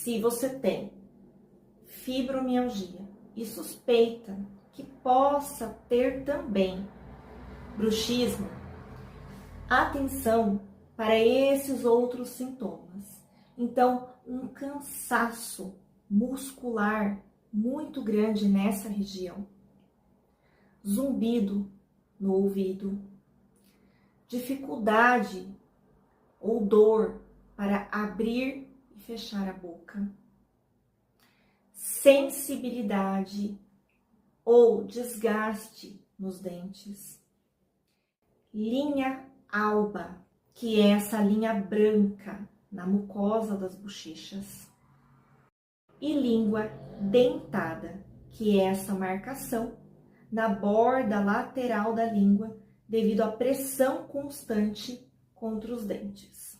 Se você tem fibromialgia e suspeita que possa ter também bruxismo, atenção para esses outros sintomas. Então, um cansaço muscular muito grande nessa região, zumbido no ouvido, dificuldade ou dor para abrir e fechar a boca, sensibilidade ou desgaste nos dentes, linha alba, que é essa linha branca na mucosa das bochechas, e língua dentada, que é essa marcação na borda lateral da língua devido à pressão constante contra os dentes.